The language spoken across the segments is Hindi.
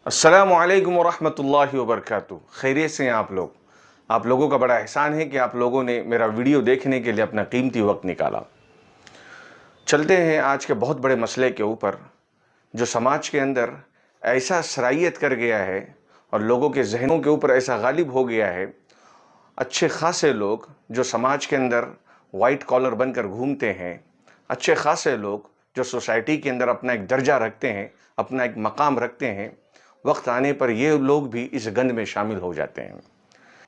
अस्सलामुअलैकुम वरहमतुल्लाहि वबरकातुहू। खैरियत से हैं आप लोग। आप लोगों का बड़ा एहसान है कि आप लोगों ने मेरा वीडियो देखने के लिए अपना कीमती वक्त निकाला। चलते हैं आज के बहुत बड़े मसले के ऊपर, जो समाज के अंदर ऐसा सरायत कर गया है और लोगों के जहनों के ऊपर ऐसा गालिब हो गया है। अच्छे खासे लोग जो समाज के अंदर वाइट कॉलर बनकर घूमते हैं, अच्छे खासे लोग जो सोसाइटी के अंदर अपना एक दर्जा रखते हैं, अपना एक मकाम रखते हैं, वक्त आने पर ये लोग भी इस गंद में शामिल हो जाते हैं।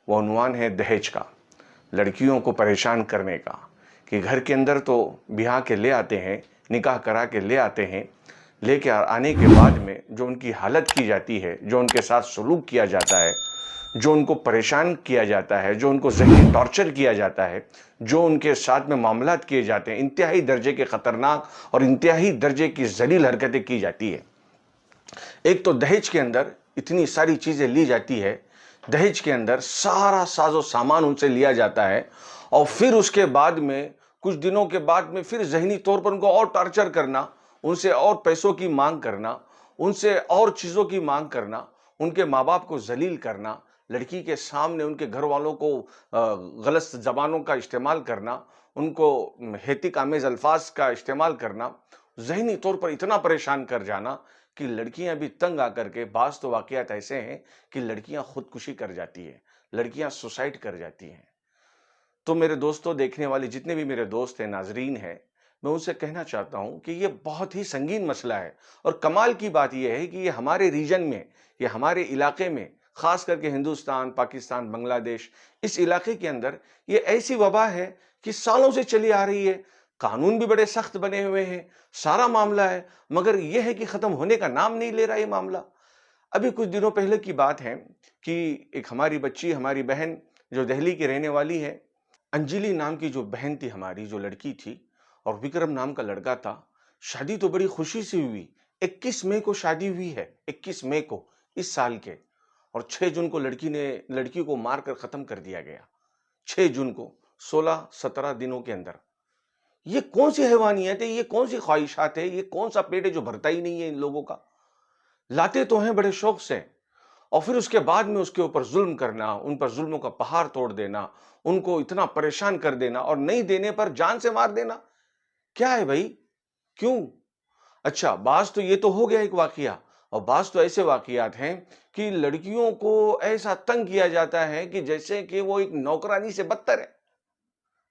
वो उन्वान है दहेज का, लड़कियों को परेशान करने का, कि घर के अंदर तो ब्याह के ले आते हैं, निकाह करा के ले आते हैं, लेके आने के बाद में जो उनकी हालत की जाती है, जो उनके साथ सलूक किया जाता है, जो उनको परेशान किया जाता है, जो उनको ज़हनी टॉर्चर किया जाता है, जो उनके साथ में मामलात किए जाते हैं, इंतहाई दर्जे के ख़तरनाक और इंतहाई दर्जे की ज़लील हरकतें की जाती है। एक तो दहेज के अंदर इतनी सारी चीज़ें ली जाती है, दहेज के अंदर सारा साजो सामान उनसे लिया जाता है और फिर उसके बाद में कुछ दिनों के बाद में फिर ज़हनी तौर पर उनको और टॉर्चर करना, उनसे और पैसों की मांग करना, उनसे और चीज़ों की मांग करना, उनके माँ बाप को जलील करना, लड़की के सामने उनके घर वालों को गलत ज़बानों का इस्तेमाल करना, उनको हेतिक आमेज़ अल्फाज का इस्तेमाल करना, ज़हनी तौर पर इतना परेशान कर जाना कि लड़कियां भी तंग आकर के, बाज़ तो वाक़यात ऐसे हैं कि लड़कियां खुदकुशी कर जाती है, लड़कियां सुसाइड कर जाती हैं। तो मेरे दोस्तों, देखने वाले जितने भी मेरे दोस्त हैं, नाज़रीन हैं, मैं उनसे कहना चाहता हूं कि ये बहुत ही संगीन मसला है और कमाल की बात यह है कि ये हमारे रीजन में, ये हमारे इलाके में, ख़ास करके हिंदुस्तान, पाकिस्तान, बांग्लादेश, इस इलाके के अंदर ये ऐसी वबा है कि सालों से चली आ रही है। कानून भी बड़े सख्त बने हुए हैं, सारा मामला है, मगर यह है कि ख़त्म होने का नाम नहीं ले रहा ये मामला। अभी कुछ दिनों पहले की बात है कि एक हमारी बच्ची, हमारी बहन जो दिल्ली की रहने वाली है, अंजलि नाम की जो बहन थी, हमारी जो लड़की थी, और विक्रम नाम का लड़का था। शादी तो बड़ी खुशी से हुई, 21 मई को शादी हुई है, 21 मई को इस साल के, और 6 जून को लड़की को मारकर ख़त्म कर दिया गया। 6 जून को, 16-17 दिनों के अंदर। ये कौन सी हैवानियत है, ये कौन सी ख्वाहिशात है, ये कौन सा पेट है जो भरता ही नहीं है इन लोगों का। लाते तो हैं बड़े शौक से और फिर उसके बाद में उसके ऊपर जुल्म करना, उन पर जुल्मों का पहाड़ तोड़ देना, उनको इतना परेशान कर देना और नहीं देने पर जान से मार देना। क्या है भाई, क्यों? अच्छा, बाज तो ये तो हो गया एक वाकया, और बाज तो ऐसे वाकयात हैं कि लड़कियों को ऐसा तंग किया जाता है कि जैसे कि वो एक नौकरानी से बदतर है,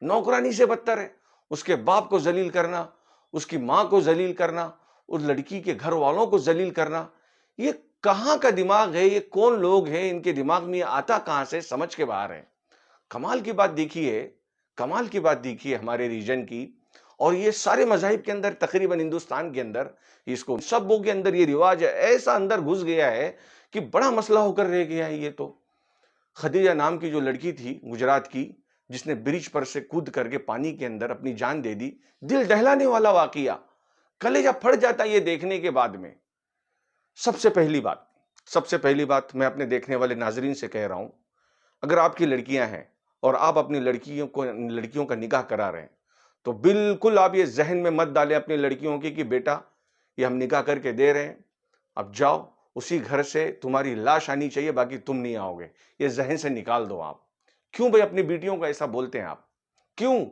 नौकरानी से बदतर है। उसके बाप को जलील करना, उसकी मां को जलील करना, उस लड़की के घर वालों को जलील करना, ये कहां का दिमाग है, ये कौन लोग हैं, इनके दिमाग में ये आता कहां से, समझ के बाहर है। कमाल की बात देखिए, कमाल की बात देखिए हमारे रीजन की, और ये सारे मज़ाहिब के अंदर, तकरीबन हिंदुस्तान के अंदर, इसको सबों के अंदर ये रिवाज ऐसा अंदर घुस गया है कि बड़ा मसला होकर रह गया है। ये तो खदीजा नाम की जो लड़की थी गुजरात की, जिसने ब्रिज पर से कूद करके पानी के अंदर अपनी जान दे दी, दिल दहलाने वाला वाकया, कलेजा फट जाता ये देखने के बाद में। सबसे पहली बात, सबसे पहली बात मैं अपने देखने वाले नाजरीन से कह रहा हूं, अगर आपकी लड़कियां हैं और आप अपनी लड़कियों का निकाह करा रहे हैं, तो बिल्कुल आप ये जहन में मत डालें अपनी लड़कियों की कि बेटा ये हम निकाह करके दे रहे हैं, अब जाओ, उसी घर से तुम्हारी लाश आनी चाहिए, बाकी तुम नहीं आओगे। ये जहन से निकाल दो आप। क्यों भाई अपनी बेटियों को ऐसा बोलते हैं आप? क्यों?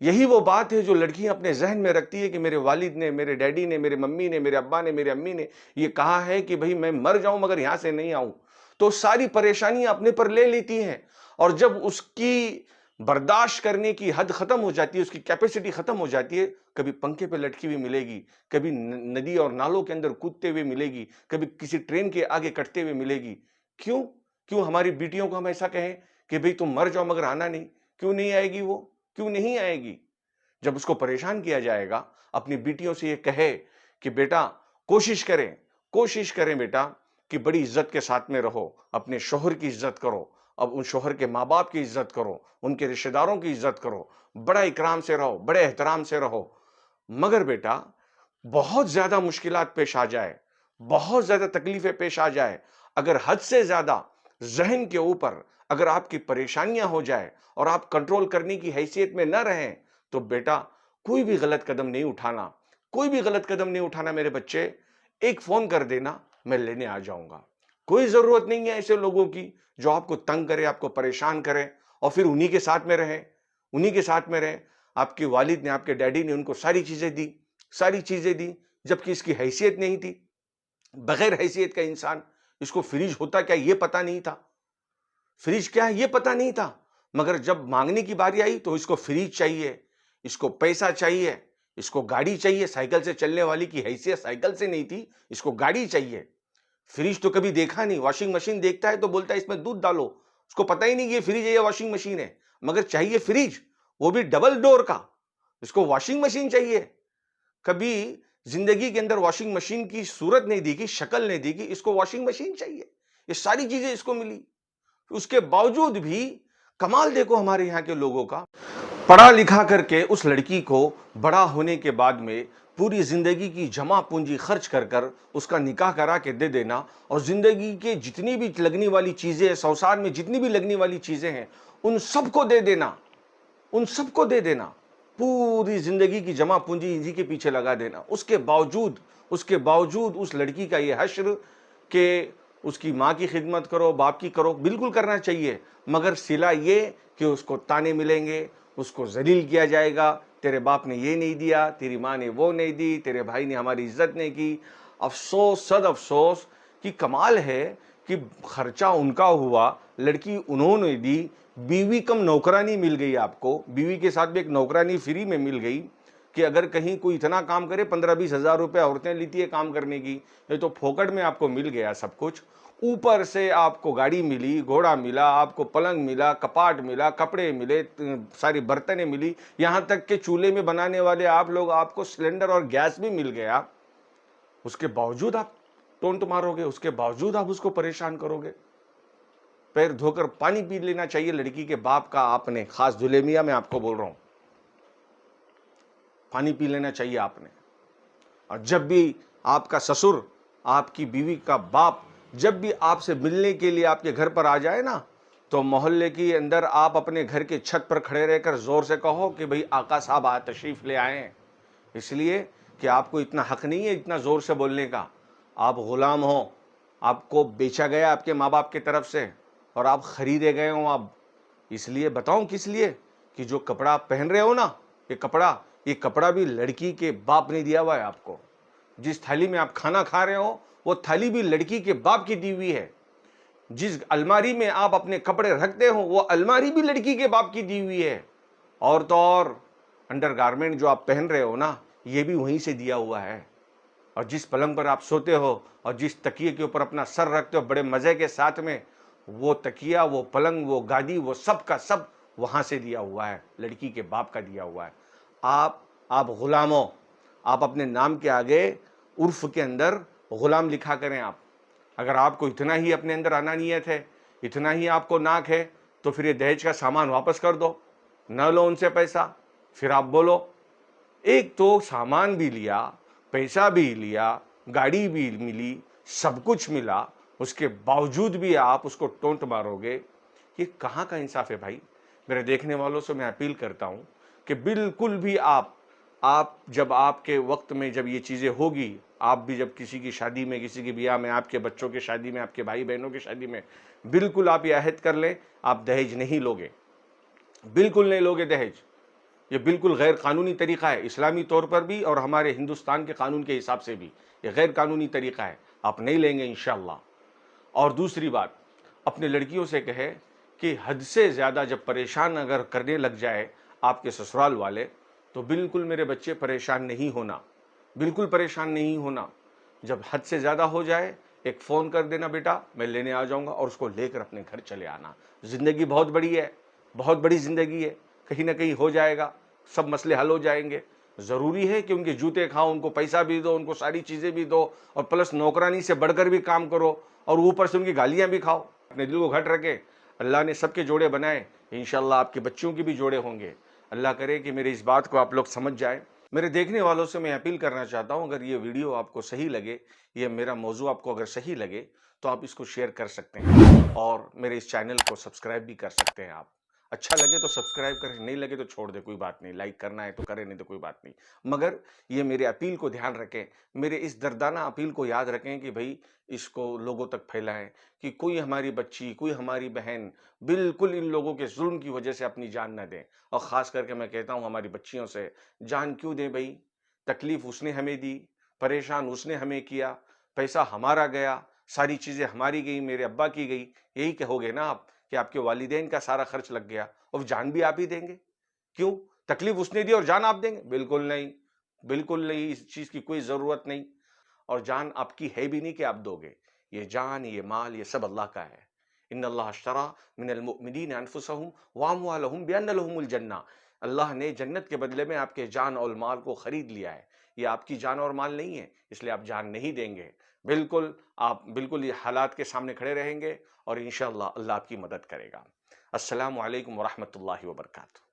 यही वो बात है जो लड़कियां अपने जहन में रखती है कि मेरे वालिद ने, मेरे डैडी ने, मेरे मम्मी ने, मेरे अब्बा ने, मेरे अम्मी ने ये कहा है कि भाई मैं मर जाऊं मगर यहां से नहीं आऊं, तो सारी परेशानियां अपने पर ले लेती हैं। और जब उसकी बर्दाश्त करने की हद खत्म हो जाती है, उसकी कैपेसिटी खत्म हो जाती है, कभी पंखे पे लटकी हुई मिलेगी, कभी नदी और नालों के अंदर कूदते हुए मिलेगी, कभी किसी ट्रेन के आगे कटते हुए मिलेगी। क्यों? क्यों हमारी बेटियों को हम ऐसा कहें कि भाई तुम मर जाओ मगर आना नहीं? क्यों नहीं आएगी वो? क्यों नहीं आएगी? जब उसको परेशान किया जाएगा, अपनी बेटियों से ये कहे कि बेटा कोशिश करें बेटा कि बड़ी इज्जत के साथ में रहो, अपने शौहर की इज्जत करो, अब उन शौहर के माँ बाप की इज्जत करो, उनके रिश्तेदारों की इज्जत करो, बड़ा इकराम से रहो, बड़े एहतराम से रहो। मगर बेटा बहुत ज्यादा मुश्किलात पेश आ जाए, बहुत ज्यादा तकलीफें पेश आ जाए, अगर हद से ज्यादा जहन के ऊपर अगर आपकी परेशानियां हो जाए और आप कंट्रोल करने की हैसियत में न रहें, तो बेटा कोई भी गलत कदम नहीं उठाना, कोई भी गलत कदम नहीं उठाना मेरे बच्चे। एक फोन कर देना, मैं लेने आ जाऊंगा। कोई जरूरत नहीं है ऐसे लोगों की जो आपको तंग करे, आपको परेशान करे और फिर उन्हीं के साथ में रहे, उन्हीं के साथ में रहे। आपके वालिद ने, आपके डैडी ने उनको सारी चीजें दी, सारी चीजें दी, जबकि इसकी हैसियत नहीं थी। बगैर हैसियत का इंसान, इसको फ्रिज होता क्या ये पता नहीं था, फ्रिज क्या है ये पता नहीं था, मगर जब मांगने की बारी आई तो इसको फ्रिज चाहिए, इसको पैसा चाहिए, इसको गाड़ी चाहिए। साइकिल से चलने वाली की हैसियत साइकिल से नहीं थी, इसको गाड़ी चाहिए। फ्रिज तो कभी देखा नहीं, वॉशिंग मशीन देखता है तो बोलता है इसमें दूध डालो, उसको पता ही नहीं ये फ्रिज है या वॉशिंग मशीन है, मगर चाहिए फ्रिज, वो भी डबल डोर का। इसको वॉशिंग मशीन चाहिए। कभी जिंदगी के अंदर वॉशिंग मशीन की सूरत नहीं दिखी, शक्ल नहीं दिखी, इसको वॉशिंग मशीन चाहिए। ये सारी चीजें इसको मिली, उसके बावजूद भी कमाल देखो हमारे यहाँ के लोगों का। पढ़ा लिखा करके उस लड़की को बड़ा होने के बाद में पूरी जिंदगी की जमा पूंजी खर्च कर कर उसका निकाह करा के दे देना, और जिंदगी के जितनी भी लगने वाली चीजें हैं, संसार में जितनी भी लगने वाली चीजें हैं, उन सबको दे देना, उन सबको दे देना, पूरी जिंदगी की जमा पूंजी इसी के पीछे लगा देना। उसके बावजूद उस लड़की का ये हश्र के उसकी माँ की खिदमत करो, बाप की करो, बिल्कुल करना चाहिए, मगर सिला ये कि उसको ताने मिलेंगे, उसको जलील किया जाएगा, तेरे बाप ने ये नहीं दिया, तेरी माँ ने वो नहीं दी, तेरे भाई ने हमारी इज्जत नहीं की। अफसोस, सद अफसोस कि कमाल है कि खर्चा उनका हुआ, लड़की उन्होंने दी, बीवी कम नौकरानी मिल गई आपको, बीवी के साथ भी एक नौकरानी फ्री में मिल गई कि अगर कहीं कोई इतना काम करे 15-20 हजार रुपये औरतें लेती है काम करने की, ये तो फोकट में आपको मिल गया सब कुछ। ऊपर से आपको गाड़ी मिली, घोड़ा मिला, आपको पलंग मिला, कपाट मिला, कपड़े मिले, सारी बर्तनें मिली, यहाँ तक कि चूल्हे में बनाने वाले आप लोग, आपको सिलेंडर और गैस भी मिल गया। उसके बावजूद आप टोंट मारोगे, उसके बावजूद आप उसको परेशान करोगे। पैर धोकर पानी पी लेना चाहिए लड़की के बाप का आपने, खास दुल्हेमिया में आपको बोल रहा हूं, पानी पी लेना चाहिए आपने। और जब भी आपका ससुर, आपकी बीवी का बाप जब भी आपसे मिलने के लिए आपके घर पर आ जाए ना, तो मोहल्ले के अंदर आप अपने घर के छत पर खड़े रहकर जोर से कहो कि भाई आका साहब आ तशरीफ ले आए हैं, इसलिए कि आपको इतना हक नहीं है इतना जोर से बोलने का। आप गुलाम हो, आपको बेचा गया आपके माँ बाप की तरफ से और आप खरीदे गए हो। आप इसलिए बताऊं किस लिए, कि जो कपड़ा आप पहन रहे हो ना, ये कपड़ा भी लड़की के बाप ने दिया हुआ है आपको। जिस थाली में आप खाना खा रहे हो वो थाली भी लड़की के बाप की दी हुई है। जिस अलमारी में आप अपने कपड़े रखते हो वो अलमारी भी लड़की के बाप की दी हुई है। और तो और अंडरगारमेंट जो आप पहन रहे हो ना, ये भी वहीं से दिया हुआ है। और जिस पलंग पर आप सोते हो और जिस तकिए के ऊपर अपना सर रखते हो बड़े मजे के साथ में, वो तकिया, वो पलंग, वो गादी, वो सब का सब वहां से दिया हुआ है, लड़की के बाप का दिया हुआ है। आप गुलाम हो, आप अपने नाम के आगे उर्फ के अंदर गुलाम लिखा करें आप। अगर आपको इतना ही अपने अंदर अनानियत है, इतना ही आपको नाक है, तो फिर ये दहेज का सामान वापस कर दो, न लो उनसे पैसा। फिर आप बोलो, एक तो सामान भी लिया, पैसा भी लिया, गाड़ी भी मिली, सब कुछ मिला, उसके बावजूद भी आप उसको टोंट मारोगे, ये कहाँ का इंसाफ है भाई। मेरे देखने वालों से मैं अपील करता हूँ कि बिल्कुल भी आप जब आपके वक्त में जब ये चीज़ें होगी, आप भी जब किसी की शादी में, किसी की ब्याह में, आपके बच्चों की शादी में, आपके भाई बहनों की शादी में, बिल्कुल आप ये अहद कर लें, आप दहेज नहीं लोगे, बिल्कुल नहीं लोगे दहेज। ये बिल्कुल गैर कानूनी तरीका है, इस्लामी तौर पर भी और हमारे हिंदुस्तान के कानून के हिसाब से भी ये गैर कानूनी तरीका है, आप नहीं लेंगे इंशाअल्लाह। और दूसरी बात, अपने लड़कियों से कहे कि हद से ज़्यादा जब परेशान अगर करने लग जाए आपके ससुराल वाले, तो बिल्कुल मेरे बच्चे परेशान नहीं होना, बिल्कुल परेशान नहीं होना। जब हद से ज़्यादा हो जाए एक फ़ोन कर देना, बेटा मैं लेने आ जाऊँगा, और उसको लेकर अपने घर चले आना। ज़िंदगी बहुत बड़ी है, बहुत बड़ी ज़िंदगी है, कहीं ना कहीं हो जाएगा, सब मसले हल हो जाएंगे। ज़रूरी है कि उनके जूते खाओ, उनको पैसा भी दो, उनको सारी चीज़ें भी दो, और प्लस नौकरानी से बढ़कर भी काम करो, और ऊपर से उनकी गालियाँ भी खाओ। अपने दिल को घट रखे, अल्लाह ने सबके जोड़े बनाए, इंशाअल्लाह आपके बच्चों की भी जोड़े होंगे। अल्लाह करे कि मेरी इस बात को आप लोग समझ जाएं। मेरे देखने वालों से मैं अपील करना चाहता हूं, अगर ये वीडियो आपको सही लगे, ये मेरा मौजू आपको अगर सही लगे, तो आप इसको शेयर कर सकते हैं और मेरे इस चैनल को सब्सक्राइब भी कर सकते हैं आप। अच्छा लगे तो सब्सक्राइब करें, नहीं लगे तो छोड़ दे, कोई बात नहीं। लाइक करना है तो करें, नहीं तो कोई बात नहीं। मगर ये मेरे अपील को ध्यान रखें, मेरे इस दर्दाना अपील को याद रखें कि भई इसको लोगों तक फैलाएँ कि कोई हमारी बच्ची, कोई हमारी बहन बिल्कुल इन लोगों के ज़ुल्म की वजह से अपनी जान ना दें। और ख़ास करके मैं कहता हूँ हमारी बच्चियों से, जान क्यों दें भई? तकलीफ़ उसने हमें दी, परेशान उसने हमें किया, पैसा हमारा गया, सारी चीज़ें हमारी गई, मेरे अब्बा की गई। यही कहोगे ना आप कि आपके वालिदैन का सारा खर्च लग गया और जान भी आप ही देंगे? क्यों? तकलीफ उसने दी और जान आप देंगे? बिल्कुल नहीं, बिल्कुल नहीं, इस चीज़ की कोई ज़रूरत नहीं। और जान आपकी है भी नहीं कि आप दोगे। ये जान, ये माल, ये सब अल्लाह का है। इन्नल्लाह अश्तरा मिनल मुअमिनीन अनफुसहुम व अमवालहुम बिअन्न लहुमुल जन्नह। अल्लाह ने जन्नत के बदले में आपके जान और माल को खरीद लिया है। ये आपकी जान और माल नहीं है, इसलिए आप जान नहीं देंगे। बिल्कुल, आप बिल्कुल ये हालात के सामने खड़े रहेंगे और इंशाअल्लाह अल्लाह आपकी मदद करेगा। अस्सलामु अलैकुम व रहमतुल्लाहि व बरकातहू।